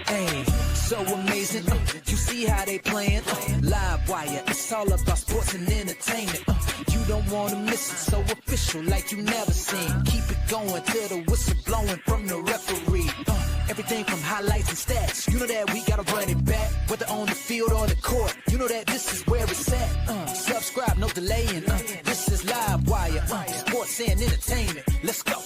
Hey, so amazing. You see how they playing? Live wire, it's all about sports and entertainment. You don't want to miss it, so official like you never seen. Keep it going till the whistle blowing from the referee. Everything from highlights and stats. You know that we gotta run it back, whether on the field or the court. You know that this is where it's at. Subscribe, no delaying. This is Live Wire, sports and entertainment. Let's go.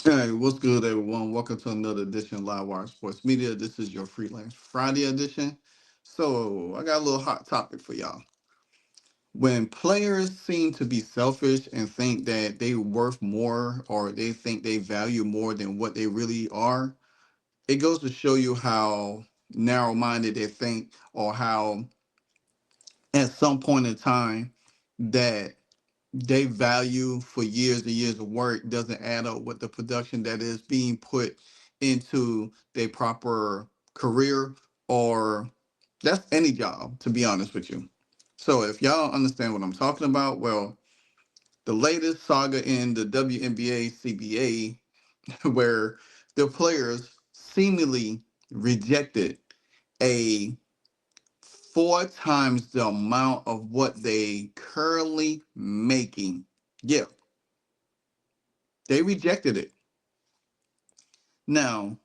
Hey, what's good, everyone? Welcome to another edition of Live Wire Sports Media. This is your Freelance Friday edition. So, I got a little hot topic for y'all. When players seem to be selfish and think that they're worth more or they think they value more than what they really are, it goes to show you how narrow-minded they think, or how at some point in time that they value for years and years of work doesn't add up with the production that is being put into their proper career, or that's any job, to be honest with you. So if y'all understand what I'm talking about, well, the latest saga in the WNBA CBA where the players seemingly rejected a 4 times the amount of what they currently making. Yeah, they rejected it. Now,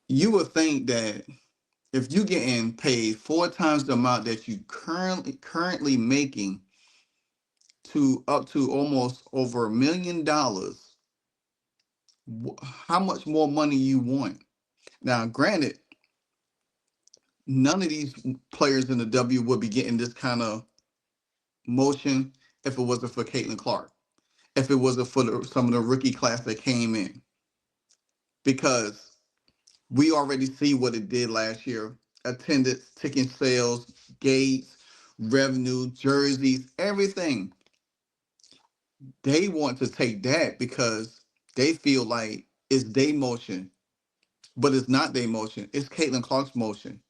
you would think that if you getting paid 4 times the amount that you currently making, to up to almost over $1 million, how much more money you want? Now, granted, none of these players in the W would be getting this kind of motion if it wasn't for Caitlin Clark, if it wasn't for some of the rookie class that came in, because we already see what it did last year. Attendance, ticket sales, gates, revenue, jerseys, everything. They want to take that because they feel like it's their motion, but it's not their motion. It's Caitlin Clark's motion.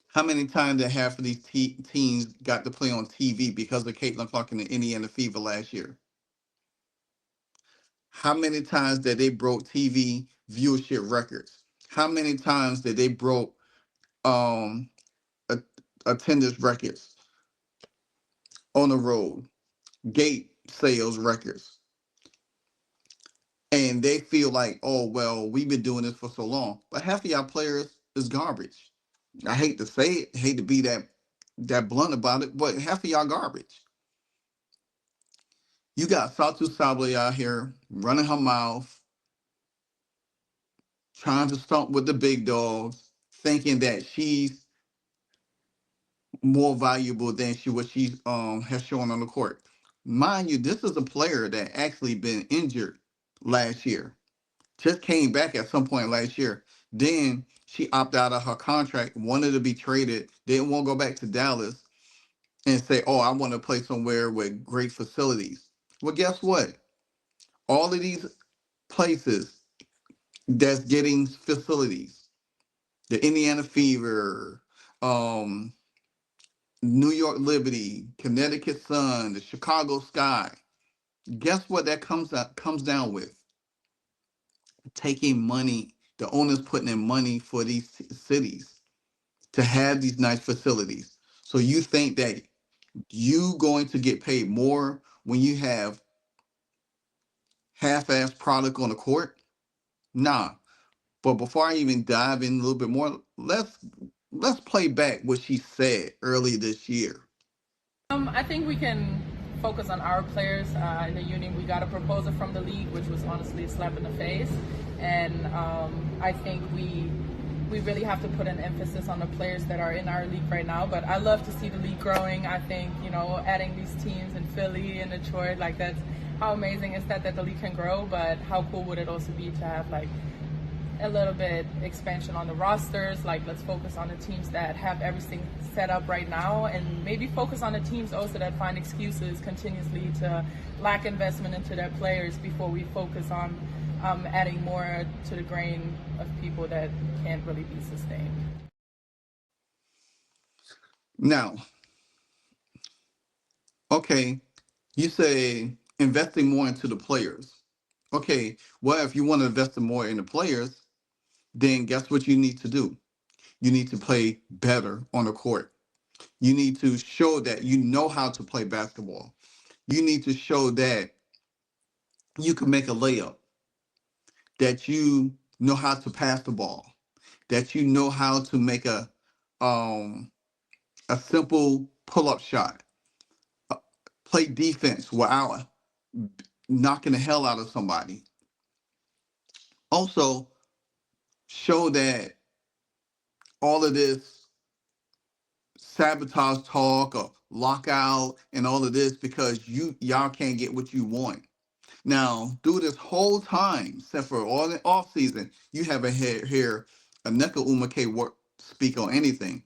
How many times did half of these teams got to play on TV because of Caitlin Clark in the Indiana Fever last year? How many times that they broke TV viewership records? How many times that they broke um attendance records on the road, gate sales records? And they feel like, oh well, we've been doing this for so long. But half of y'all players is garbage. I hate to say it, hate to be that blunt about it, but half of y'all garbage. You got Satu Sable out here running her mouth, trying to stomp with the big dogs, thinking that she's more valuable than what she has shown on the court. Mind you, this is a player that actually been injured last year. Just came back at some point last year. Then she opted out of her contract, wanted to be traded, didn't want to go back to Dallas and say, oh, I want to play somewhere with great facilities. Well, guess what? All of these places that's getting facilities, the Indiana Fever, um, New York Liberty, Connecticut Sun, the Chicago Sky. Guess what that comes down with? Taking money. The owners putting in money for these cities to have these nice facilities. So you think that you going to get paid more when you have half-ass product on the court? Nah. But before I even dive in a little bit more, let's play back what she said early this year. I think we can focus on our players in the union. We got a proposal from the league, which was honestly a slap in the face, and I think we really have to put an emphasis on the players that are in our league right now. But I love to see the league growing. I think, adding these teams in Philly and Detroit, like, that's how amazing is that the league can grow. But how cool would it also be to have like a little bit expansion on the rosters? Like, let's focus on the teams that have everything set up right now, and maybe focus on the teams also that find excuses continuously to lack investment into their players before we focus on adding more to the grain of people that can't really be sustained. Now, okay, you say investing more into the players. Okay, well, if you want to invest more in the players, then guess what you need to do? You need to play better on the court. You need to show that you know how to play basketball. You need to show that you can make a layup, that you know how to pass the ball, that you know how to make um a simple pull-up shot, uh, play defense without knocking the hell out of somebody. Also, show that all of this sabotage talk or lockout and all of this because y'all can't get what you want. Now, through this whole time, except for all the off season, you haven't hear Aneka Umake work speak on anything.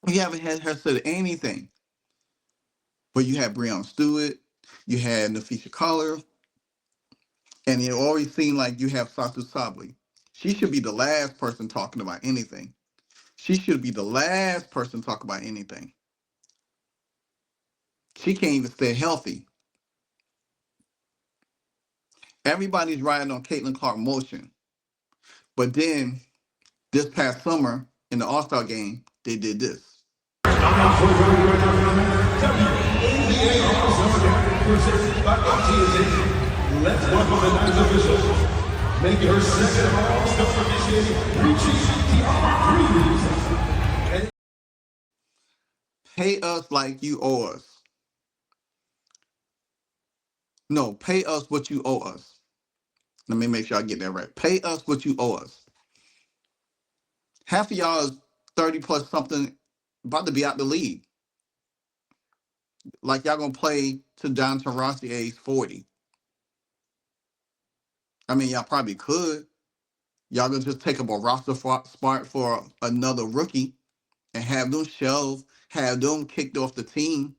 You haven't had her say anything. But you had Breon Stewart, you had Nafisha Collar, and it always seemed like you have Satu Sabli. She should be the last person talking about anything. She should be the last person talking about anything. She can't even stay healthy. Everybody's riding on Caitlin Clark motion. But then this past summer in the All-Star game, they did this. WNBA All-Star Game presented by OTSA. Let's welcome the ninth official, making her second All-Star officiating, reaching the Pay us like you owe us. No, pay us what you owe us. Let me make sure I get that right. Pay us what you owe us. Half of y'all is 30 plus something, about to be out the league. Like y'all gonna play to down to Rossi age 40. I mean, y'all probably could. Y'all gonna just take up a roster spot for another rookie and have them shelved, have them kicked off the team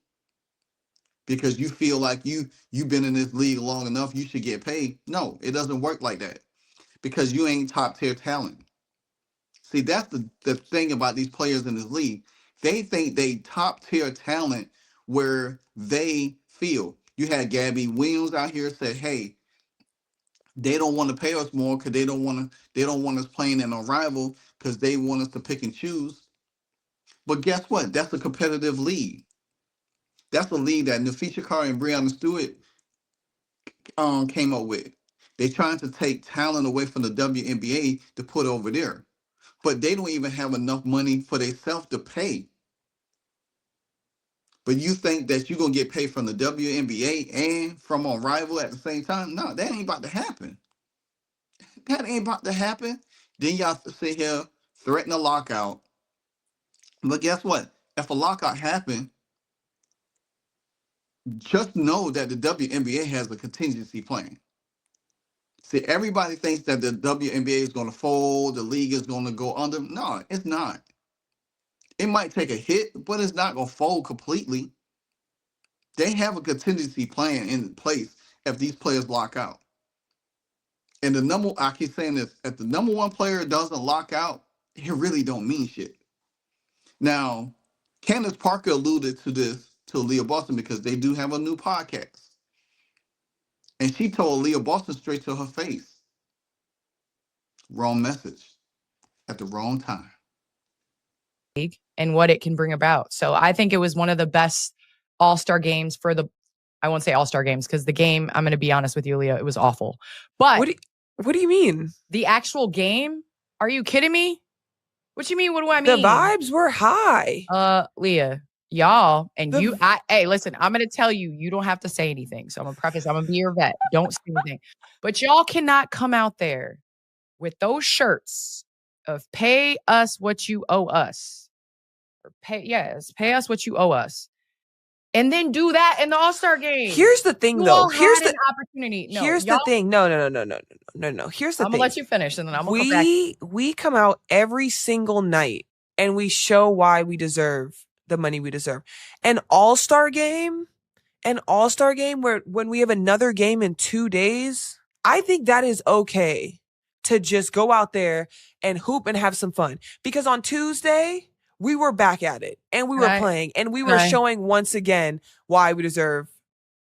because you feel like you've been in this league long enough, you should get paid. No, it doesn't work like that because you ain't top tier talent. See, that's the thing about these players in this league. They think they top tier talent where they feel. You had Gabby Williams out here said, hey, they don't want to pay us more because they don't want us playing in a rival because they want us to pick and choose. But guess what? That's a competitive league. That's a league that Nafisha Carr and Breonna Stewart came up with. They're trying to take talent away from the WNBA to put over there. But they don't even have enough money for themselves to pay. But you think that you're going to get paid from the WNBA and from a rival at the same time? No, that ain't about to happen. That ain't about to happen. Then y'all sit here, threaten a lockout. But guess what? If a lockout happened, just know that the WNBA has a contingency plan. See, everybody thinks that the WNBA is going to fold, the league is going to go under. No, it's not. It might take a hit, but it's not going to fold completely. They have a contingency plan in place if these players lock out. And I keep saying this, if the number one player doesn't lock out, it really don't mean shit. Now, Candace Parker alluded to this to Leah Boston because they do have a new podcast. And she told Leah Boston straight to her face, wrong message at the wrong time. And what it can bring about. So I think it was one of the best all-star games I won't say all-star games because the game, I'm going to be honest with you, Leah, it was awful. But what do you mean? The actual game? Are you kidding me? What you mean? What do I mean? The vibes were high. Leah, y'all, and hey, listen, I'm going to tell you, you don't have to say anything. So I'm going to preface, I'm going to be your vet. Don't say anything. But y'all cannot come out there with those shirts of pay us what you owe us. Or pay us what you owe us. And then do that in the All-Star game. Here's the thing, though. Here's the opportunity. No, here's the thing. No. Here's the thing. I'm gonna let you finish, and then I'm gonna go back. We come out every single night and we show why we deserve the money we deserve. An All-Star game where when we have another game in 2 days, I think that is okay to just go out there and hoop and have some fun. Because on Tuesday, we were back at it and we were playing and we were showing once again why we deserve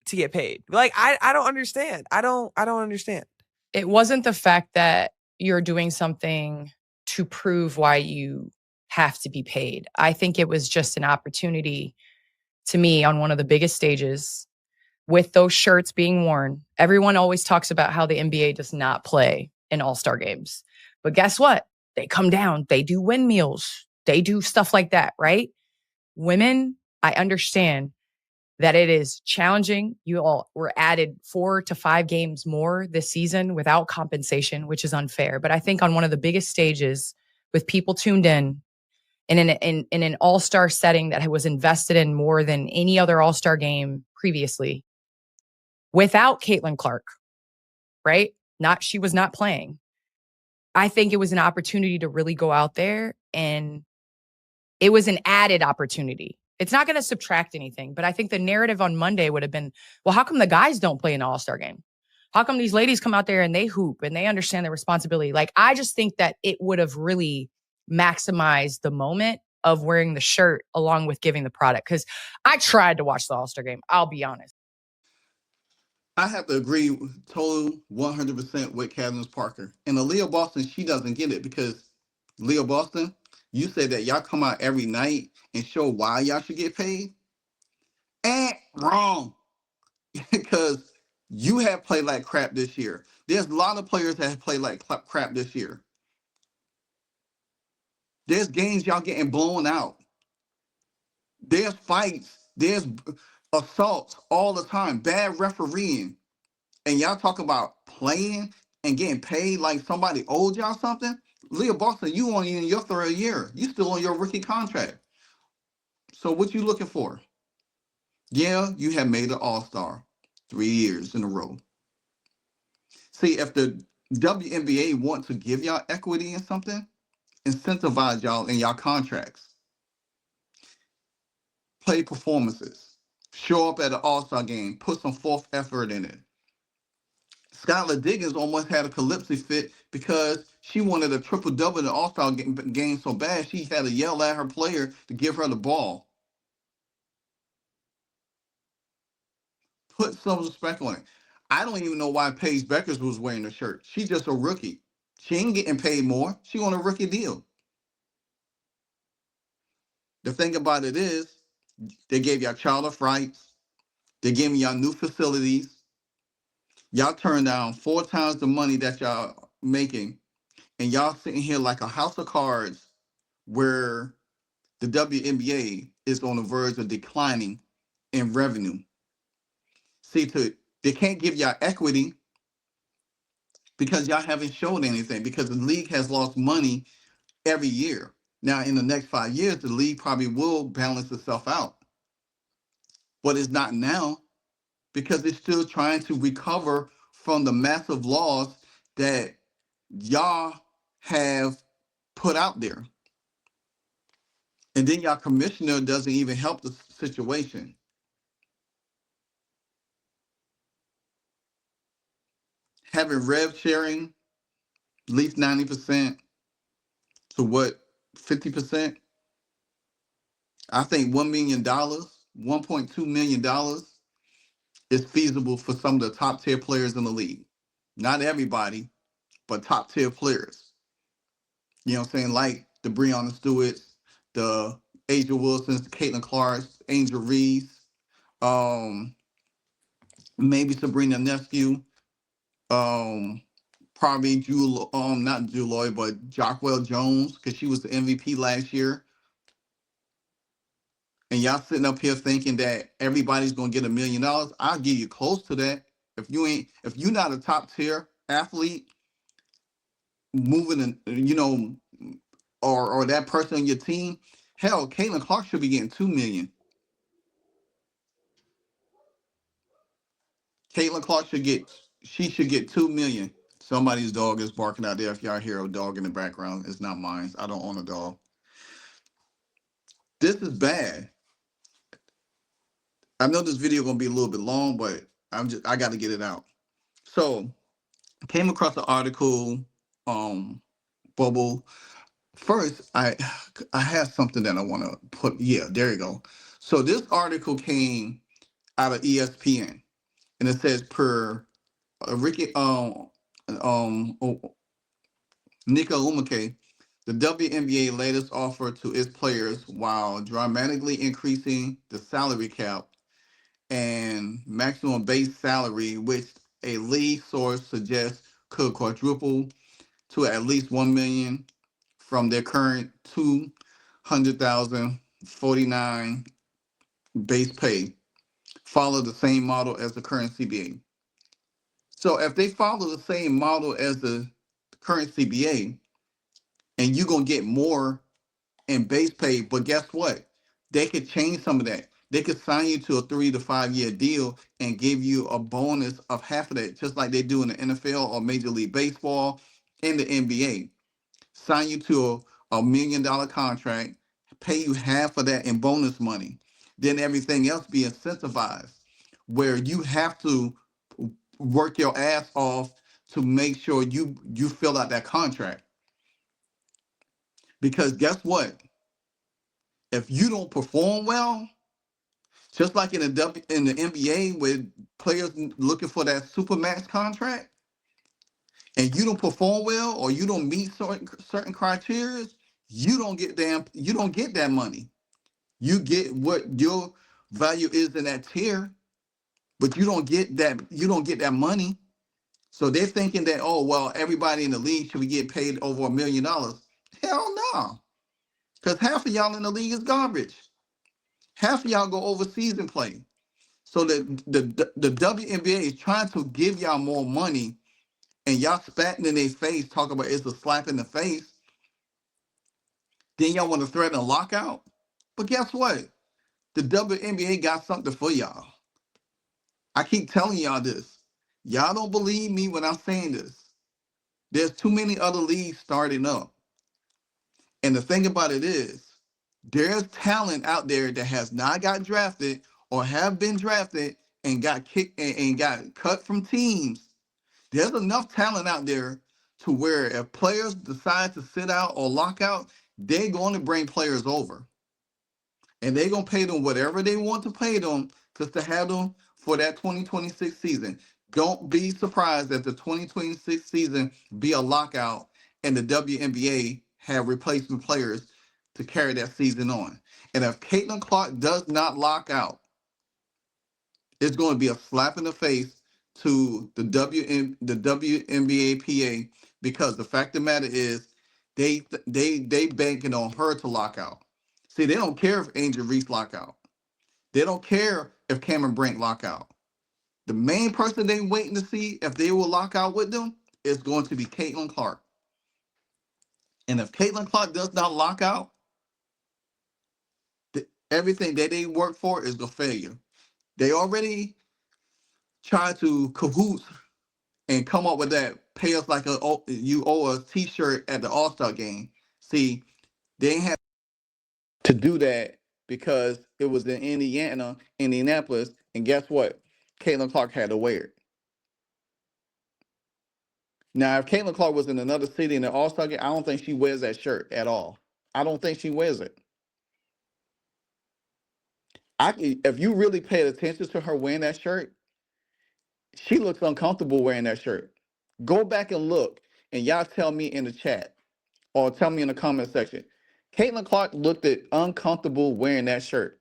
to get paid. Like, I don't understand. I don't understand. It wasn't the fact that you're doing something to prove why you have to be paid. I think it was just an opportunity to me on one of the biggest stages with those shirts being worn. Everyone always talks about how the NBA does not play in all-star games. But guess what? They come down, they do windmills, they do stuff like that, right? Women, I understand that it is challenging. You all were added 4 to 5 games more this season without compensation, which is unfair. But I think on one of the biggest stages with people tuned in an all-star setting that was invested in more than any other all-star game previously, without Caitlin Clark, right? She was not playing. I think it was an opportunity to really go out there, and it was an added opportunity. It's not going to subtract anything, but I think the narrative on Monday would have been, well, how come the guys don't play in the All-Star game? How come these ladies come out there and they hoop and they understand their responsibility? Like, I just think that it would have really maximized the moment of wearing the shirt along with giving the product. Because I tried to watch the All-Star game. I'll be honest. I have to agree total 100% with Candace Parker. And Aaliyah Boston, she doesn't get it because Leah Boston, you said that y'all come out every night and show why y'all should get paid. Wrong. Because you have played like crap this year. There's a lot of players that have played like crap this year. There's games y'all getting blown out. There's fights. There's assaults all the time. Bad refereeing. And y'all talk about playing and getting paid like somebody owed y'all something. Leah Boston, you only in your third year. You still on your rookie contract. So what you looking for? Yeah, you have made an all-star 3 years in a row. See, if the WNBA want to give y'all equity in something, incentivize y'all in y'all contracts. Play performances. Show up at an all-star game. Put some fourth effort in it. Skylar Diggins almost had a calypso fit because she wanted a triple-double in the all-star game so bad she had to yell at her player to give her the ball. Put some respect on it. I don't even know why Paige Beckers was wearing the shirt. She's just a rookie. She ain't getting paid more. She on a rookie deal. The thing about it is, they gave y'all charter flights. They gave y'all new facilities. Y'all turned down 4 times the money that y'all making. And y'all sitting here like a house of cards where the WNBA is on the verge of declining in revenue. See, they can't give y'all equity because y'all haven't showed anything because the league has lost money every year. Now, in the next 5 years, the league probably will balance itself out. But it's not now because it's still trying to recover from the massive loss that y'all have put out there. And then y'all commissioner doesn't even help the situation. Having rev sharing, at least 90% to what, 50%? I think $1 million, $1.2 million is feasible for some of the top tier players in the league. Not everybody, but top tier players. You know what I'm saying? Like the Breonna Stewarts, the Asia Wilsons, the Caitlin Clarks, Angel Reese, maybe Sabrina Nescu, probably not Juloy, but Jockwell Jones, because she was the MVP last year. And y'all sitting up here thinking that everybody's gonna get $1 million. I'll give you close to that. If you're not a top tier athlete, moving and or that person on your team, hell, Caitlin Clark should be getting $2 million. Caitlin Clark should get $2 million. Somebody's dog is barking out there. If y'all hear a dog in the background, it's not mine. I don't own a dog. This is bad. I know this video gonna be a little bit long, but I got to get it out. So, came across an article, Bubble. First, I have something that I want to put. Yeah, there you go. So this article came out of ESPN. And it says per Ricky oh, Nika Umake, the WNBA latest offer to its players while dramatically increasing the salary cap and maximum base salary, which a league source suggests could quadruple to at least 1 million from their current 200,049 base pay, follow the same model as the current CBA. So if they follow the same model as the current CBA, and you're gonna get more in base pay, but guess what? They could change some of that. They could sign you to a 3 to 5 year deal and give you a bonus of half of that, just like they do in the NFL or Major League Baseball and the NBA. Sign you to a $1 million contract, pay you half of that in bonus money, then everything else be incentivized, where you have to work your ass off to make sure you fill out that contract. Because guess what? If you don't perform well, just like in in the NBA with players looking for that super max contract, and you don't perform well or you don't meet certain criteria, you don't get that money. You get what your value is in that tier, but you don't get that money. So they're thinking that, oh well, everybody in the league should be getting paid over $1 million. Hell no. Because half of y'all in the league is garbage. Half of y'all go overseas and play. So the WNBA is trying to give y'all more money, and y'all spatting in their face, talking about it's a slap in the face. Then y'all want to threaten a lockout. But guess what? The WNBA got something for y'all. I keep telling y'all this. Y'all don't believe me when I'm saying this. There's too many other leagues starting up. And the thing about it is, there's talent out there that has not got drafted or have been drafted and got kicked and got cut from teams. There's enough talent out there to where if players decide to sit out or lock out, they're going to bring players over. And they're going to pay them whatever they want to pay them just to have them for that 2026 season. Don't be surprised that the 2026 season be a lockout and the WNBA have replacement players to carry that season on. And if Caitlin Clark does not lock out, it's going to be a slap in the face to the WNBA PA, because the fact of the matter is they banking on her to lock out. See, they don't care if Angel Reese lock out. They don't care if Cameron Brink lock out. The main person they waiting to see if they will lock out with them is going to be Caitlin Clark. And if Caitlin Clark does not lock out, everything that they work for is a failure. They already tried to cahoots and come up with that pay us like you owe us T-shirt at the All-Star game. See, they ain't had to do that because it was in Indianapolis, and guess what? Caitlin Clark had to wear it. Now, if Caitlin Clark was in another city in the All-Star game, I don't think she wears that shirt at all. I don't think she wears it. If you really paid attention to her wearing that shirt, she looks uncomfortable wearing that shirt. Go back and look, and y'all tell me in the chat or tell me in the comment section. Caitlin Clark looked uncomfortable wearing that shirt.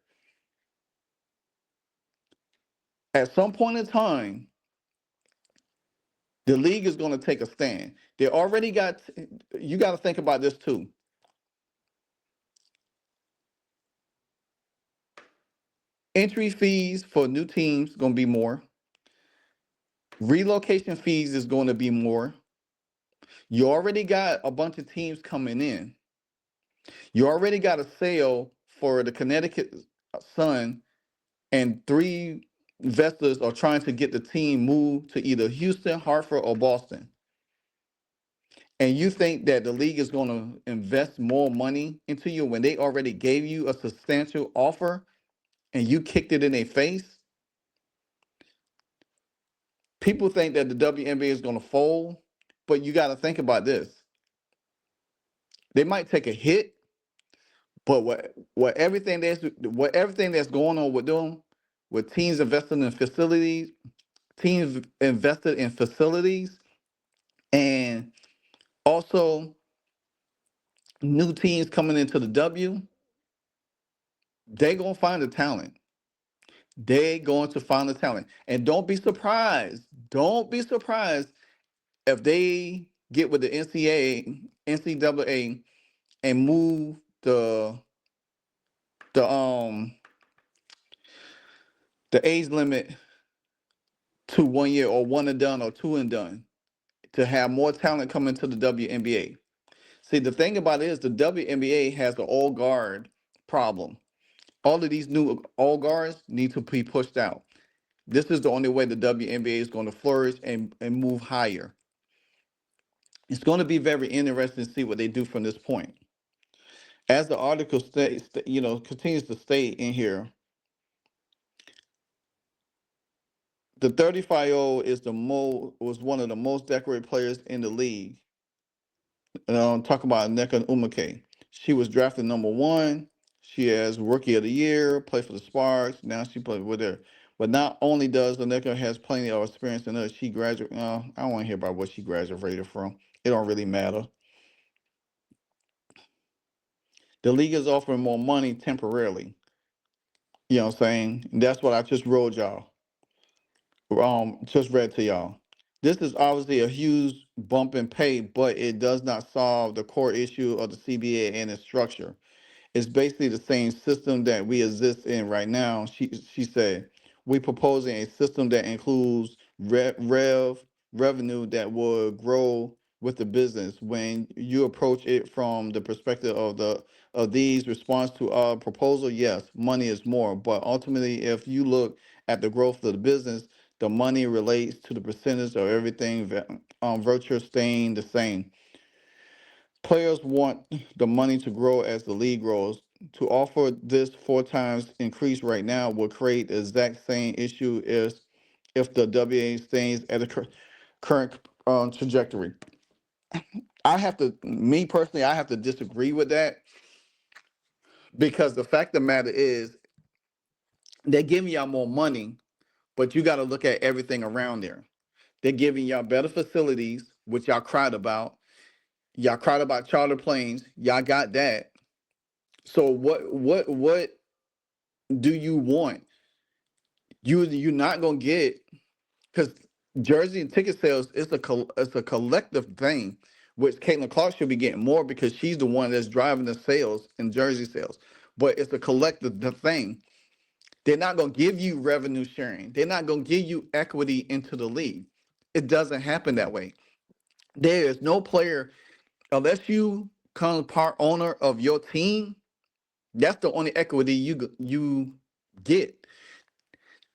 At some point in time, the league is going to take a stand. They already got, you got to think about this too. Entry fees for new teams going to be more. Relocation fees is going to be more. You already got a bunch of teams coming in. You already got a sale for the Connecticut Sun, and 3 investors are trying to get the team moved to either Houston, Hartford, or Boston. And you think that the league is going to invest more money into you when they already gave you a substantial offer and you kicked it in their face? People think that the WNBA is going to fold, but you got to think about this. They might take a hit, but what everything that's going on with them, with teams investing in facilities, Teams invested in facilities, and also new teams coming into the W. They gonna find the talent. They going to find the talent, and don't be surprised. Don't be surprised if they get with the NCAA, and move the the age limit to 1 year, or one and done, or two and done, to have more talent come into the WNBA. See, the thing about it is the WNBA has the all guard problem. All of these new all guards need to be pushed out. This is the only way the WNBA is going to flourish and move higher. It's going to be very interesting to see what they do from this point. As the article states, continues to state in here, the 35-year-old was one of the most decorated players in the league. Talk about Nneka Umake. She was drafted number one. She has rookie of the year, played for the Sparks. Now she plays with her. But not only does Nneka has plenty of experience in her, she graduated. I don't want to hear about what she graduated from. It don't really matter. The league is offering more money temporarily. You know what I'm saying? And that's what I just wrote y'all. Just read to y'all. This is obviously a huge bump in pay, but it does not solve the core issue of the CBA and its structure. It's basically the same system that we exist in right now. She said, we proposing a system that includes revenue that will grow with the business. When you approach it from the perspective of these response to our proposal, yes, money is more. But ultimately, if you look at the growth of the business, the money relates to the percentage of everything, virtual staying the same. Players want the money to grow as the league grows. To offer this four times increase right now will create the exact same issue as if the WA stays at the current trajectory. Me personally, I have to disagree with that, because the fact of the matter is they're giving y'all more money, but you got to look at everything around there. They're giving y'all better facilities, which y'all cried about. Y'all cried about charter planes. Y'all got that. So what do you want? You're not gonna get, because jersey and ticket sales is it's a collective thing, which Caitlin Clark should be getting more because she's the one that's driving the sales and jersey sales. But it's a collective thing. They're not gonna give you revenue sharing. They're not gonna give you equity into the league. It doesn't happen that way. There is no player, unless you become part owner of your team. That's the only equity you get.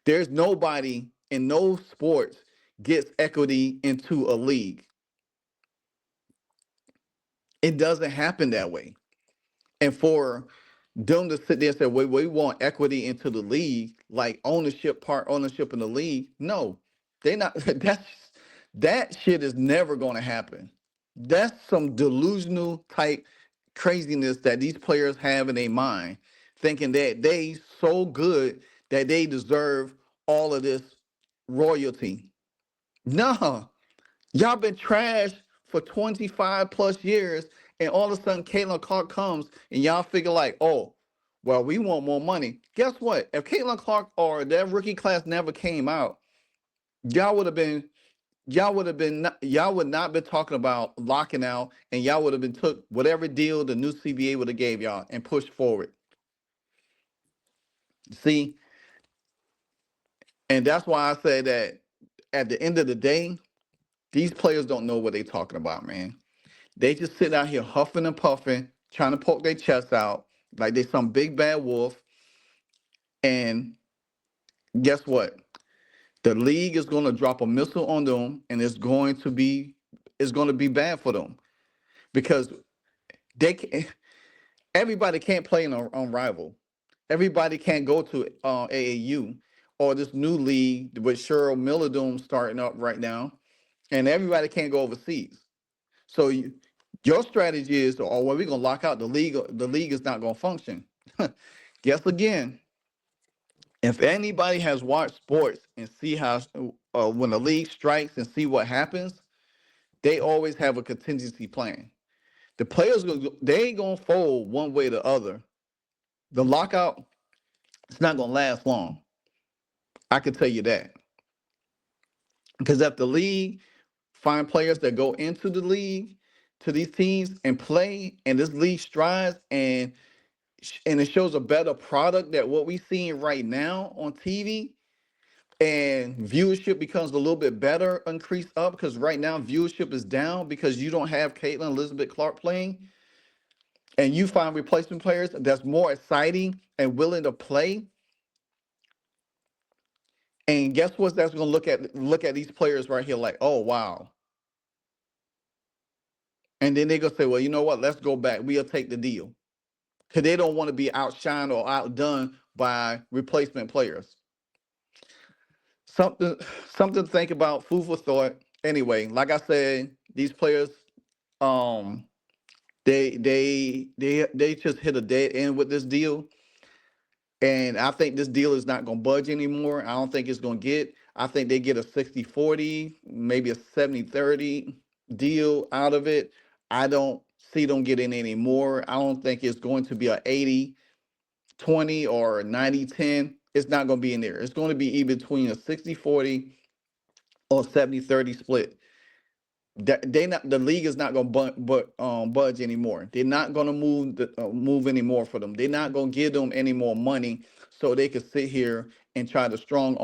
There's nobody in no sports gets equity into a league. It doesn't happen that way. And for them to sit there and say, "Well, we want equity into the league, like part ownership in the league," no, they not. That shit is never going to happen. That's some delusional type craziness that these players have in their mind, thinking that they so good that they deserve all of this royalty. No, y'all been trash for 25 plus years, and all of a sudden Caitlin Clark comes and y'all figure like, oh, well, we want more money. Guess what? If Caitlin Clark or that rookie class never came out, y'all would have been y'all would not been talking about locking out, and y'all would have been took whatever deal the new CBA would have gave y'all and pushed forward. See, and that's why I say that at the end of the day, these players don't know what they're talking about, man. They just sit out here huffing and puffing, trying to poke their chests out like they some big bad wolf. And guess what? The league is going to drop a missile on them, and it's going to be bad for them, because they can, everybody can't play on rival. Everybody can't go to AAU or this new league with Cheryl Millerdoom starting up right now, and everybody can't go overseas. So your strategy is, oh, well, we're gonna lock out the league. The league is not gonna function. Guess again. If anybody has watched sports and see how when the league strikes and see what happens, they always have a contingency plan. The players, they ain't gonna fold one way or the other. The lockout, it's not gonna last long. I can tell you that. Because if the league find players that go into the league to these teams and play, and this league strides and it shows a better product than what we seeing right now on TV, and viewership becomes a little bit better, increased up, because right now viewership is down because you don't have Caitlin Elizabeth Clark playing, and you find replacement players that's more exciting and willing to play. And guess what? That's going to look at these players right here like, oh wow. And then they're going to say, well, you know what? Let's go back. We'll take the deal. Because they don't want to be outshined or outdone by replacement players. Something to think about, food for thought. Anyway, like I said, these players, they just hit a dead end with this deal. And I think this deal is not going to budge anymore. I don't think it's going to get. I think they get a 60-40, maybe a 70-30 deal out of it. I don't see them getting any more. I don't think it's going to be a 80-20 or 90-10. It's not going to be in there. It's going to be either between a 60-40 or 70-30 split. The league is not going to budge anymore. They're not going to move anymore for them. They're not going to give them any more money so they can sit here and try to strong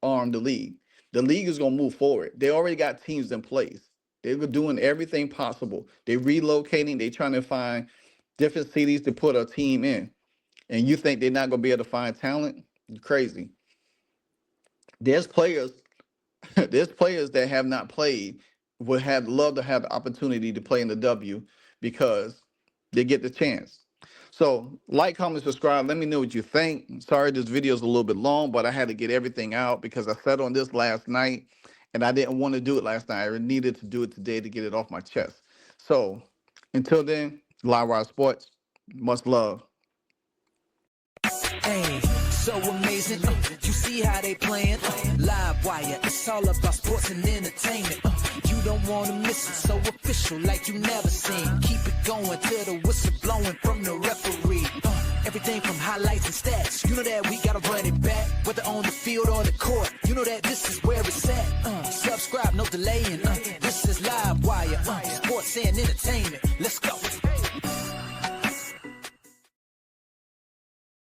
arm the league. The league is going to move forward. They already got teams in place. They're doing everything possible. They're relocating. They're trying to find different cities to put a team in. And you think they're not going to be able to find talent? You're crazy. There's players that have not played would have loved to have the opportunity to play in the W because they get the chance. So like, comment, subscribe. Let me know what you think. Sorry, this video is a little bit long, but I had to get everything out because I sat on this last night and I didn't want to do it last night. I needed to do it today to get it off my chest. So until then, Livewire Sports, much love. Hey, so amazing. You see how they playing? Live wire, it's all about sports and entertainment. You don't want to miss it, so official like you never seen. Keep it going till the whistle blowing from the referee. Everything from highlights and stats. You know that we gotta run it back, whether on the field or the court. You know that this is where it's at. Subscribe, no delaying. This is Live Wire, sports and entertainment. Let's go.